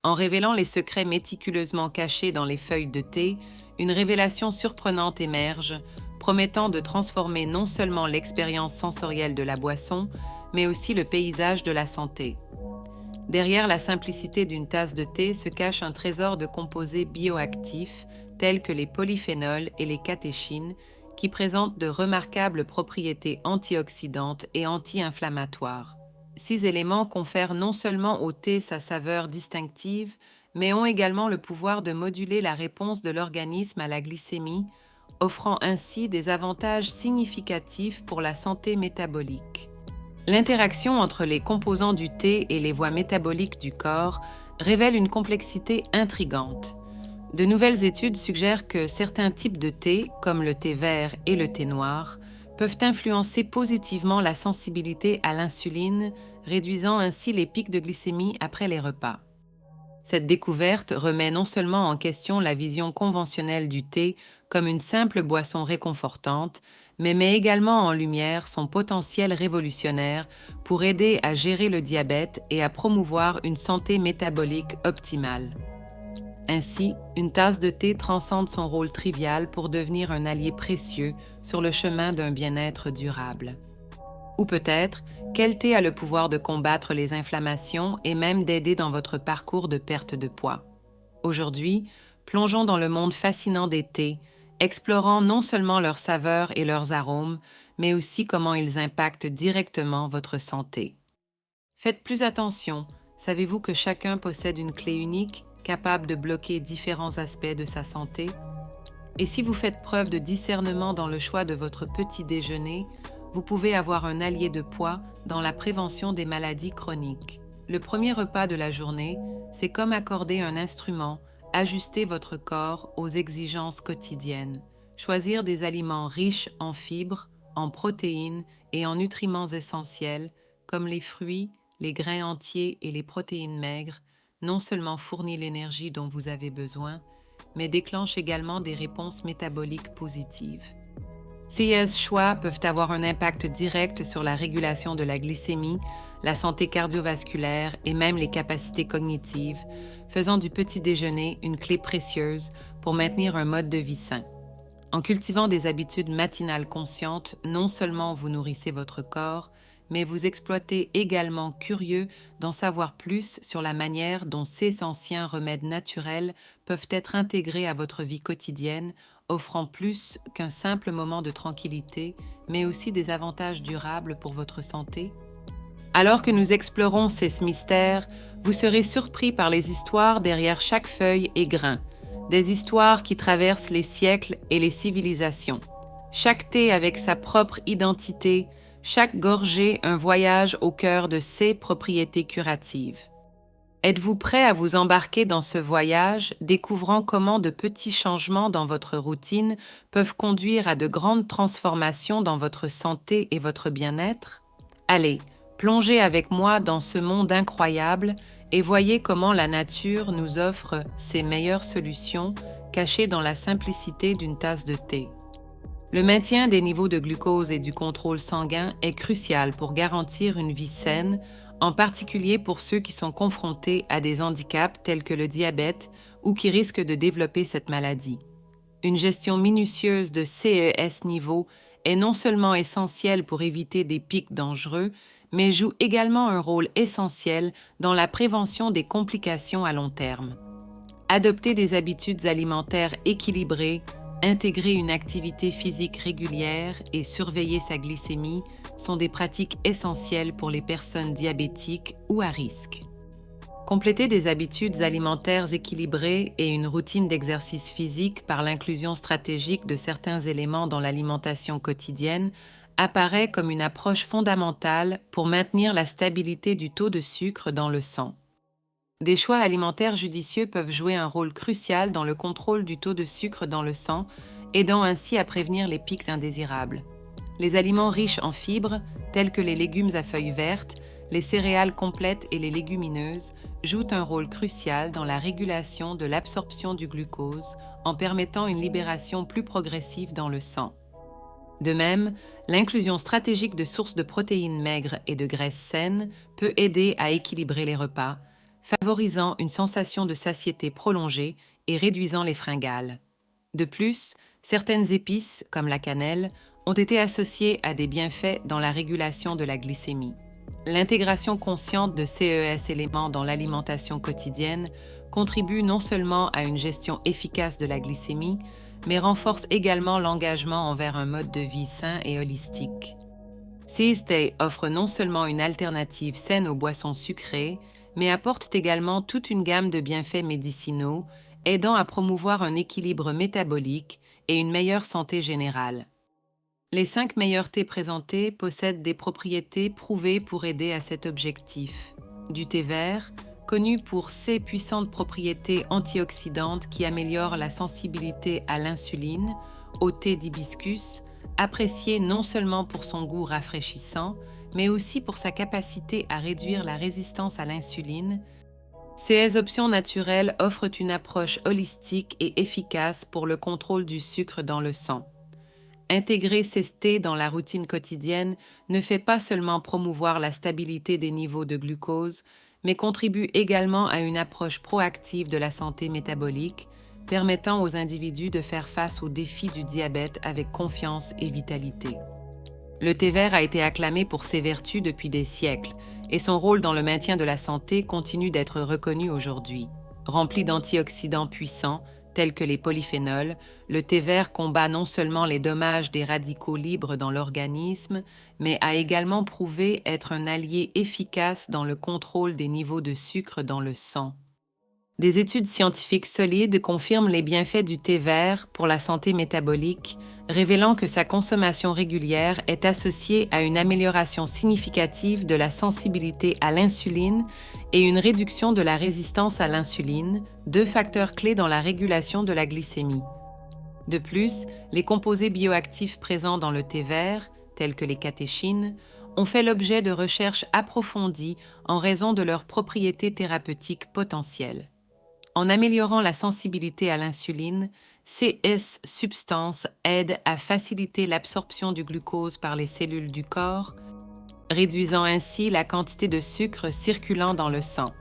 En révélant les secrets méticuleusement cachés dans les feuilles de thé, une révélation surprenante émerge, promettant de transformer non seulement l'expérience sensorielle de la boisson, mais aussi le paysage de la santé. Derrière la simplicité d'une tasse de thé se cache un trésor de composés bioactifs, tels que les polyphénols et les catéchines, qui présentent de remarquables propriétés antioxydantes et anti-inflammatoires. Ces éléments confèrent non seulement au thé sa saveur distinctive, mais ont également le pouvoir de moduler la réponse de l'organisme à la glycémie, offrant ainsi des avantages significatifs pour la santé métabolique. L'interaction entre les composants du thé et les voies métaboliques du corps révèle une complexité intrigante. De nouvelles études suggèrent que certains types de thé, comme le thé vert et le thé noir, peuvent influencer positivement la sensibilité à l'insuline, réduisant ainsi les pics de glycémie après les repas. Cette découverte remet non seulement en question la vision conventionnelle du thé comme une simple boisson réconfortante, mais met également en lumière son potentiel révolutionnaire pour aider à gérer le diabète et à promouvoir une santé métabolique optimale. Ainsi, une tasse de thé transcende son rôle trivial pour devenir un allié précieux sur le chemin d'un bien-être durable. Ou peut-être, quel thé a le pouvoir de combattre les inflammations et même d'aider dans votre parcours de perte de poids? Aujourd'hui, plongeons dans le monde fascinant des thés, explorant non seulement leurs saveurs et leurs arômes, mais aussi comment ils impactent directement votre santé. Faites plus attention, savez-vous que chacun possède une clé unique, capable de bloquer différents aspects de sa santé? Et si vous faites preuve de discernement dans le choix de votre petit déjeuner, vous pouvez avoir un allié de poids dans la prévention des maladies chroniques. Le premier repas de la journée, c'est comme accorder un instrument, ajuster votre corps aux exigences quotidiennes. Choisir des aliments riches en fibres, en protéines et en nutriments essentiels, comme les fruits, les grains entiers et les protéines maigres, non seulement fournit l'énergie dont vous avez besoin, mais déclenche également des réponses métaboliques positives. Ces choix peuvent avoir un impact direct sur la régulation de la glycémie, la santé cardiovasculaire et même les capacités cognitives, faisant du petit déjeuner une clé précieuse pour maintenir un mode de vie sain. En cultivant des habitudes matinales conscientes, non seulement vous nourrissez votre corps, mais vous exploitez également curieux d'en savoir plus sur la manière dont ces anciens remèdes naturels peuvent être intégrés à votre vie quotidienne, offrant plus qu'un simple moment de tranquillité, mais aussi des avantages durables pour votre santé. Alors que nous explorons ces mystères, vous serez surpris par les histoires derrière chaque feuille et grain, des histoires qui traversent les siècles et les civilisations. Chaque thé avec sa propre identité, chaque gorgée un voyage au cœur de ses propriétés curatives. Êtes-vous prêt à vous embarquer dans ce voyage, découvrant comment de petits changements dans votre routine peuvent conduire à de grandes transformations dans votre santé et votre bien-être? Allez, plongez avec moi dans ce monde incroyable et voyez comment la nature nous offre ses meilleures solutions cachées dans la simplicité d'une tasse de thé. Le maintien des niveaux de glucose et du contrôle sanguin est crucial pour garantir une vie saine, en particulier pour ceux qui sont confrontés à des handicaps tels que le diabète ou qui risquent de développer cette maladie. Une gestion minutieuse de CES niveau est non seulement essentielle pour éviter des pics dangereux, mais joue également un rôle essentiel dans la prévention des complications à long terme. Adopter des habitudes alimentaires équilibrées, intégrer une activité physique régulière et surveiller sa glycémie sont des pratiques essentielles pour les personnes diabétiques ou à risque. Compléter des habitudes alimentaires équilibrées et une routine d'exercice physique par l'inclusion stratégique de certains éléments dans l'alimentation quotidienne apparaît comme une approche fondamentale pour maintenir la stabilité du taux de sucre dans le sang. Des choix alimentaires judicieux peuvent jouer un rôle crucial dans le contrôle du taux de sucre dans le sang, aidant ainsi à prévenir les pics indésirables. Les aliments riches en fibres, tels que les légumes à feuilles vertes, les céréales complètes et les légumineuses, jouent un rôle crucial dans la régulation de l'absorption du glucose en permettant une libération plus progressive dans le sang. De même, l'inclusion stratégique de sources de protéines maigres et de graisses saines peut aider à équilibrer les repas, favorisant une sensation de satiété prolongée et réduisant les fringales. De plus, certaines épices, comme la cannelle, ont été associées à des bienfaits dans la régulation de la glycémie. L'intégration consciente de ces éléments dans l'alimentation quotidienne contribue non seulement à une gestion efficace de la glycémie, mais renforce également l'engagement envers un mode de vie sain et holistique. Seize Day offre non seulement une alternative saine aux boissons sucrées, mais apporte également toute une gamme de bienfaits médicinaux, aidant à promouvoir un équilibre métabolique et une meilleure santé générale. Les 5 meilleurs thés présentés possèdent des propriétés prouvées pour aider à cet objectif. Du thé vert, connu pour ses puissantes propriétés antioxydantes qui améliorent la sensibilité à l'insuline, au thé d'hibiscus, apprécié non seulement pour son goût rafraîchissant, mais aussi pour sa capacité à réduire la résistance à l'insuline. Ces options naturelles offrent une approche holistique et efficace pour le contrôle du sucre dans le sang. Intégrer ces thés dans la routine quotidienne ne fait pas seulement promouvoir la stabilité des niveaux de glucose, mais contribue également à une approche proactive de la santé métabolique, permettant aux individus de faire face aux défis du diabète avec confiance et vitalité. Le thé vert a été acclamé pour ses vertus depuis des siècles, et son rôle dans le maintien de la santé continue d'être reconnu aujourd'hui. Rempli d'antioxydants puissants, tels que les polyphénols, le thé vert combat non seulement les dommages des radicaux libres dans l'organisme, mais a également prouvé être un allié efficace dans le contrôle des niveaux de sucre dans le sang. Des études scientifiques solides confirment les bienfaits du thé vert pour la santé métabolique, révélant que sa consommation régulière est associée à une amélioration significative de la sensibilité à l'insuline et une réduction de la résistance à l'insuline, 2 facteurs clés dans la régulation de la glycémie. De plus, les composés bioactifs présents dans le thé vert, tels que les catéchines, ont fait l'objet de recherches approfondies en raison de leurs propriétés thérapeutiques potentielles. En améliorant la sensibilité à l'insuline, ces substances aident à faciliter l'absorption du glucose par les cellules du corps, réduisant ainsi la quantité de sucre circulant dans le sang.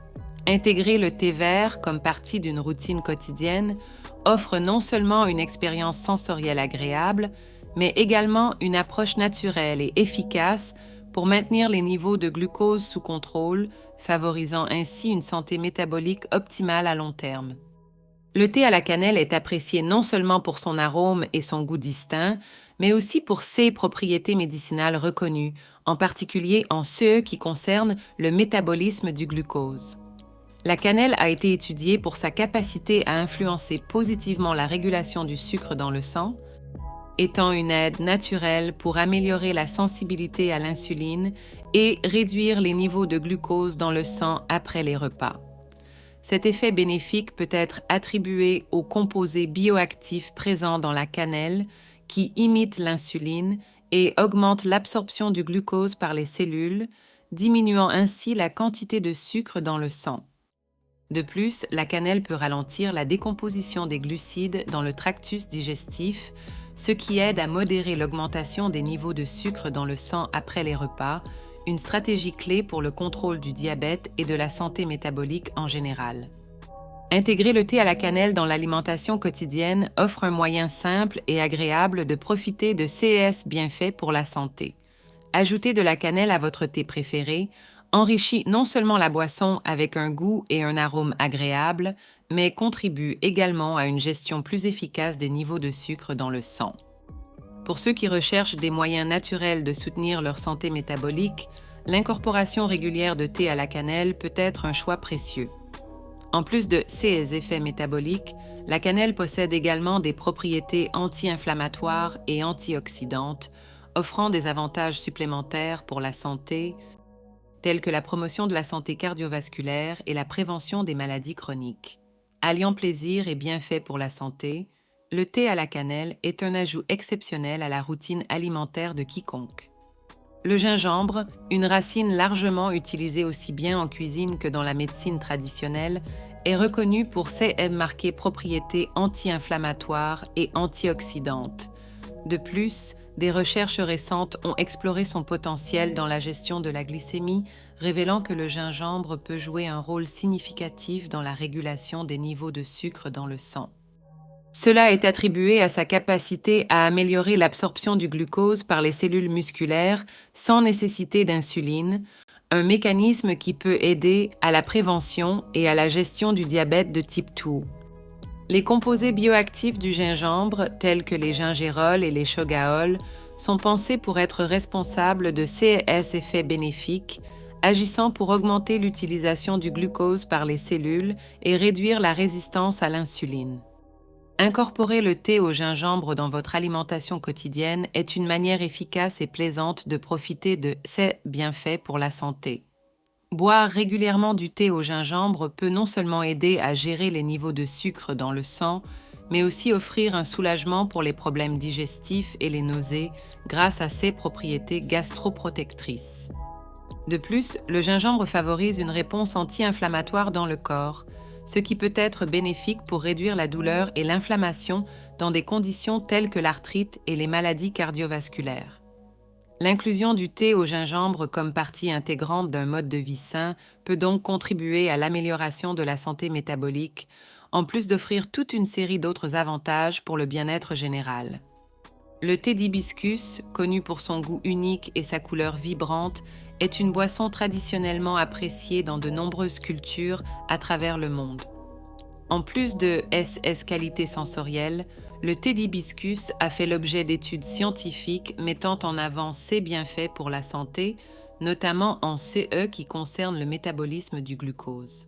Intégrer le thé vert comme partie d'une routine quotidienne offre non seulement une expérience sensorielle agréable, mais également une approche naturelle et efficace pour maintenir les niveaux de glucose sous contrôle, favorisant ainsi une santé métabolique optimale à long terme. Le thé à la cannelle est apprécié non seulement pour son arôme et son goût distinct, mais aussi pour ses propriétés médicinales reconnues, en particulier en ce qui concerne le métabolisme du glucose. La cannelle a été étudiée pour sa capacité à influencer positivement la régulation du sucre dans le sang, étant une aide naturelle pour améliorer la sensibilité à l'insuline et réduire les niveaux de glucose dans le sang après les repas. Cet effet bénéfique peut être attribué aux composés bioactifs présents dans la cannelle qui imitent l'insuline et augmentent l'absorption du glucose par les cellules, diminuant ainsi la quantité de sucre dans le sang. De plus, la cannelle peut ralentir la décomposition des glucides dans le tractus digestif, ce qui aide à modérer l'augmentation des niveaux de sucre dans le sang après les repas, une stratégie clé pour le contrôle du diabète et de la santé métabolique en général. Intégrer le thé à la cannelle dans l'alimentation quotidienne offre un moyen simple et agréable de profiter de ces bienfaits pour la santé. Ajoutez de la cannelle à votre thé préféré enrichit non seulement la boisson avec un goût et un arôme agréables, mais contribue également à une gestion plus efficace des niveaux de sucre dans le sang. Pour ceux qui recherchent des moyens naturels de soutenir leur santé métabolique, l'incorporation régulière de thé à la cannelle peut être un choix précieux. En plus de ses effets métaboliques, la cannelle possède également des propriétés anti-inflammatoires et antioxydantes, offrant des avantages supplémentaires pour la santé, tels que la promotion de la santé cardiovasculaire et la prévention des maladies chroniques. Alliant plaisir et bienfaits pour la santé, le thé à la cannelle est un ajout exceptionnel à la routine alimentaire de quiconque. Le gingembre, une racine largement utilisée aussi bien en cuisine que dans la médecine traditionnelle, est reconnu pour ses marquées propriétés anti-inflammatoires et antioxydantes. De plus, des recherches récentes ont exploré son potentiel dans la gestion de la glycémie, révélant que le gingembre peut jouer un rôle significatif dans la régulation des niveaux de sucre dans le sang. Cela est attribué à sa capacité à améliorer l'absorption du glucose par les cellules musculaires sans nécessité d'insuline, un mécanisme qui peut aider à la prévention et à la gestion du diabète de type 2. Les composés bioactifs du gingembre, tels que les gingérols et les chogaols, sont pensés pour être responsables de ces effets bénéfiques, agissant pour augmenter l'utilisation du glucose par les cellules et réduire la résistance à l'insuline. Incorporer le thé au gingembre dans votre alimentation quotidienne est une manière efficace et plaisante de profiter de ces bienfaits pour la santé. Boire régulièrement du thé au gingembre peut non seulement aider à gérer les niveaux de sucre dans le sang, mais aussi offrir un soulagement pour les problèmes digestifs et les nausées grâce à ses propriétés gastroprotectrices. De plus, le gingembre favorise une réponse anti-inflammatoire dans le corps, ce qui peut être bénéfique pour réduire la douleur et l'inflammation dans des conditions telles que l'arthrite et les maladies cardiovasculaires. L'inclusion du thé au gingembre comme partie intégrante d'un mode de vie sain peut donc contribuer à l'amélioration de la santé métabolique, en plus d'offrir toute une série d'autres avantages pour le bien-être général. Le thé d'hibiscus, connu pour son goût unique et sa couleur vibrante, est une boisson traditionnellement appréciée dans de nombreuses cultures à travers le monde. En plus de SS qualité sensorielle, le thé d'hibiscus a fait l'objet d'études scientifiques mettant en avant ses bienfaits pour la santé, notamment en CE qui concerne le métabolisme du glucose.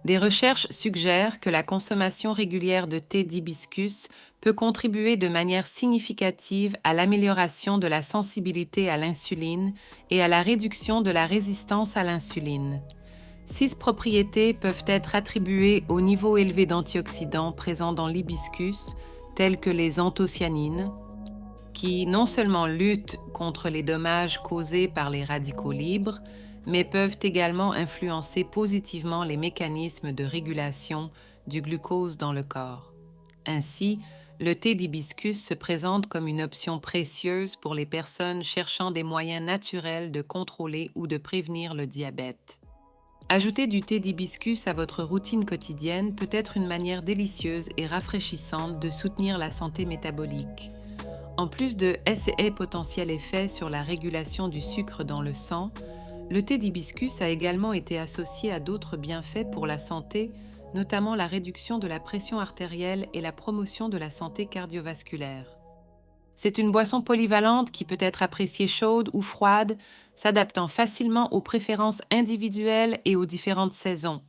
Des recherches suggèrent que la consommation régulière de thé d'hibiscus peut contribuer de manière significative à l'amélioration de la sensibilité à l'insuline et à la réduction de la résistance à l'insuline. 6 propriétés peuvent être attribuées au niveau élevé d'antioxydants présents dans l'hibiscus, tels que les anthocyanines, qui non seulement luttent contre les dommages causés par les radicaux libres, mais peuvent également influencer positivement les mécanismes de régulation du glucose dans le corps. Ainsi, le thé d'hibiscus se présente comme une option précieuse pour les personnes cherchant des moyens naturels de contrôler ou de prévenir le diabète. Ajouter du thé d'hibiscus à votre routine quotidienne peut être une manière délicieuse et rafraîchissante de soutenir la santé métabolique. En plus de ses potentiels effets sur la régulation du sucre dans le sang, le thé d'hibiscus a également été associé à d'autres bienfaits pour la santé, notamment la réduction de la pression artérielle et la promotion de la santé cardiovasculaire. C'est une boisson polyvalente qui peut être appréciée chaude ou froide, s'adaptant facilement aux préférences individuelles et aux différentes saisons.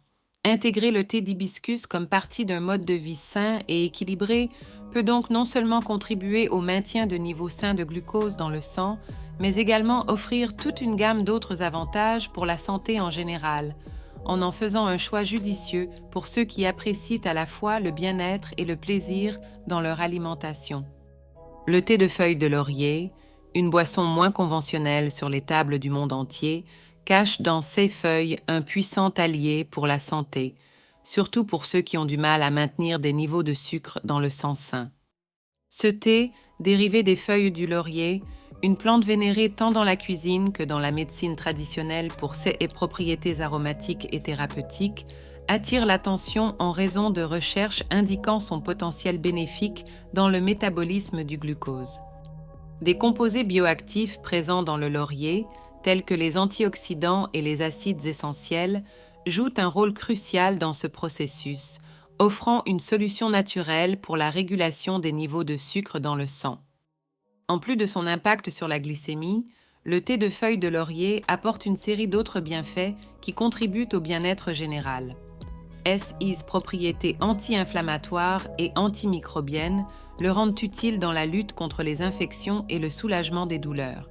Intégrer le thé d'hibiscus comme partie d'un mode de vie sain et équilibré peut donc non seulement contribuer au maintien de niveaux sains de glucose dans le sang, mais également offrir toute une gamme d'autres avantages pour la santé en général, en faisant un choix judicieux pour ceux qui apprécient à la fois le bien-être et le plaisir dans leur alimentation. Le thé de feuilles de laurier, une boisson moins conventionnelle sur les tables du monde entier, cache dans ses feuilles un puissant allié pour la santé, surtout pour ceux qui ont du mal à maintenir des niveaux de sucre dans le sang sain. Ce thé, dérivé des feuilles du laurier, une plante vénérée tant dans la cuisine que dans la médecine traditionnelle pour ses propriétés aromatiques et thérapeutiques, attire l'attention en raison de recherches indiquant son potentiel bénéfique dans le métabolisme du glucose. Des composés bioactifs présents dans le laurier, tels que les antioxydants et les acides essentiels, jouent un rôle crucial dans ce processus, offrant une solution naturelle pour la régulation des niveaux de sucre dans le sang. En plus de son impact sur la glycémie, le thé de feuilles de laurier apporte une série d'autres bienfaits qui contribuent au bien-être général. Ses propriétés anti-inflammatoires et antimicrobiennes le rendent utile dans la lutte contre les infections et le soulagement des douleurs.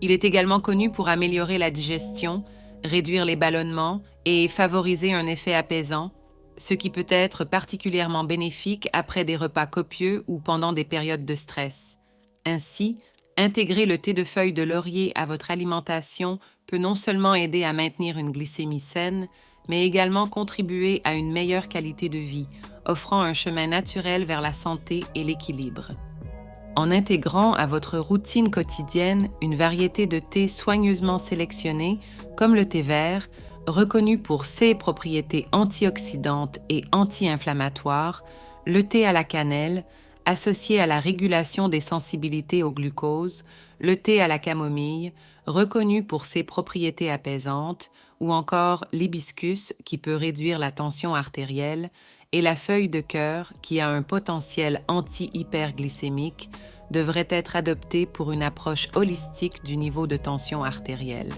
Il est également connu pour améliorer la digestion, réduire les ballonnements et favoriser un effet apaisant, ce qui peut être particulièrement bénéfique après des repas copieux ou pendant des périodes de stress. Ainsi, intégrer le thé de feuilles de laurier à votre alimentation peut non seulement aider à maintenir une glycémie saine, mais également contribuer à une meilleure qualité de vie, offrant un chemin naturel vers la santé et l'équilibre. en intégrant à votre routine quotidienne une variété de thés soigneusement sélectionnés, comme le thé vert, reconnu pour ses propriétés antioxydantes et anti-inflammatoires, le thé à la cannelle, associé à la régulation des sensibilités au glucose, le thé à la camomille, reconnu pour ses propriétés apaisantes, ou encore l'hibiscus qui peut réduire la tension artérielle, et la feuille de cœur qui a un potentiel anti-hyperglycémique, devrait être adoptée pour une approche holistique du niveau de tension artérielle.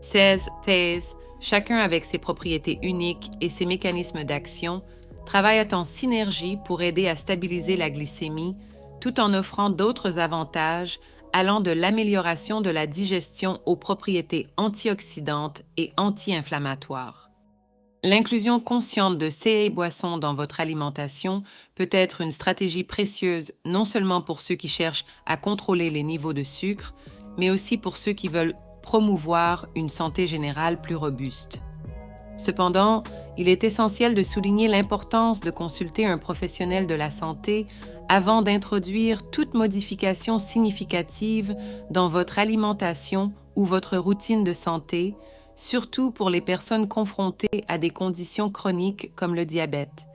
16 thés, chacun avec ses propriétés uniques et ses mécanismes d'action, travaillent en synergie pour aider à stabiliser la glycémie, tout en offrant d'autres avantages allant de l'amélioration de la digestion aux propriétés antioxydantes et anti-inflammatoires. L'inclusion consciente de ces boissons dans votre alimentation peut être une stratégie précieuse non seulement pour ceux qui cherchent à contrôler les niveaux de sucre, mais aussi pour ceux qui veulent promouvoir une santé générale plus robuste. Cependant, il est essentiel de souligner l'importance de consulter un professionnel de la santé avant d'introduire toute modification significative dans votre alimentation ou votre routine de santé, surtout pour les personnes confrontées à des conditions chroniques comme le diabète.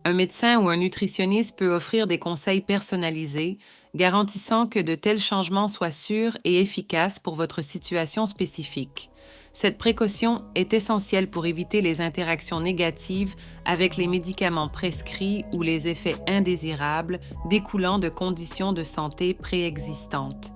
Un médecin ou un nutritionniste peut offrir des conseils personnalisés, garantissant que de tels changements soient sûrs et efficaces pour votre situation spécifique. Cette précaution est essentielle pour éviter les interactions négatives avec les médicaments prescrits ou les effets indésirables découlant de conditions de santé préexistantes.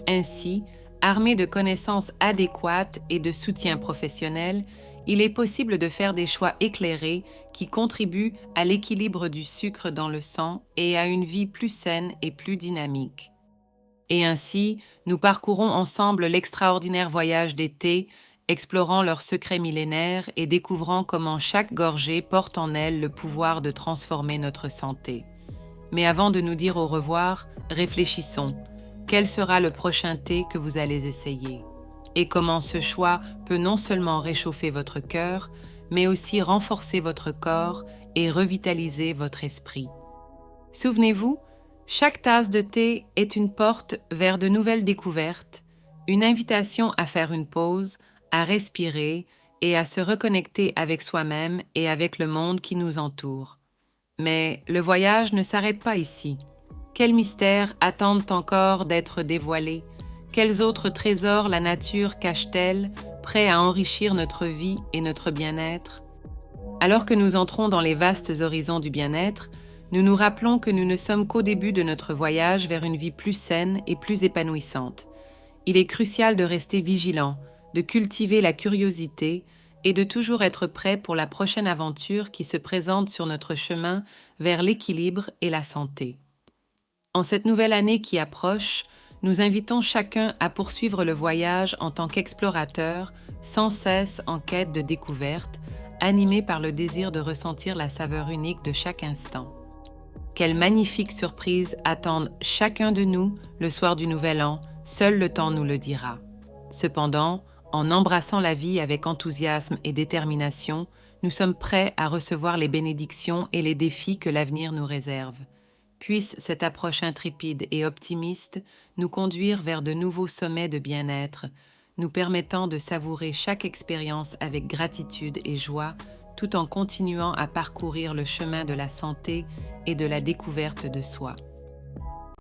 Ainsi, armé de connaissances adéquates et de soutien professionnel, il est possible de faire des choix éclairés qui contribuent à l'équilibre du sucre dans le sang et à une vie plus saine et plus dynamique. Et ainsi, nous parcourons ensemble l'extraordinaire voyage des thés, explorant leurs secrets millénaires et découvrant comment chaque gorgée porte en elle le pouvoir de transformer notre santé. Mais avant de nous dire au revoir, réfléchissons. Quel sera le prochain thé que vous allez essayer? Et comment ce choix peut non seulement réchauffer votre cœur, mais aussi renforcer votre corps et revitaliser votre esprit. Souvenez-vous, chaque tasse de thé est une porte vers de nouvelles découvertes, une invitation à faire une pause, à respirer et à se reconnecter avec soi-même et avec le monde qui nous entoure. Mais le voyage ne s'arrête pas ici. Quels mystères attendent encore d'être dévoilés? Quels autres trésors la nature cache-t-elle, prêts à enrichir notre vie et notre bien-être? Alors que nous entrons dans les vastes horizons du bien-être, nous nous rappelons que nous ne sommes qu'au début de notre voyage vers une vie plus saine et plus épanouissante. Il est crucial de rester vigilant, de cultiver la curiosité et de toujours être prêt pour la prochaine aventure qui se présente sur notre chemin vers l'équilibre et la santé. En cette nouvelle année qui approche, nous invitons chacun à poursuivre le voyage en tant qu'explorateur, sans cesse en quête de découverte, animé par le désir de ressentir la saveur unique de chaque instant. Quelles magnifiques surprises attendent chacun de nous le soir du Nouvel An, seul le temps nous le dira. Cependant, en embrassant la vie avec enthousiasme et détermination, nous sommes prêts à recevoir les bénédictions et les défis que l'avenir nous réserve. Puisse cette approche intrépide et optimiste nous conduire vers de nouveaux sommets de bien-être, nous permettant de savourer chaque expérience avec gratitude et joie, tout en continuant à parcourir le chemin de la santé et de la découverte de soi.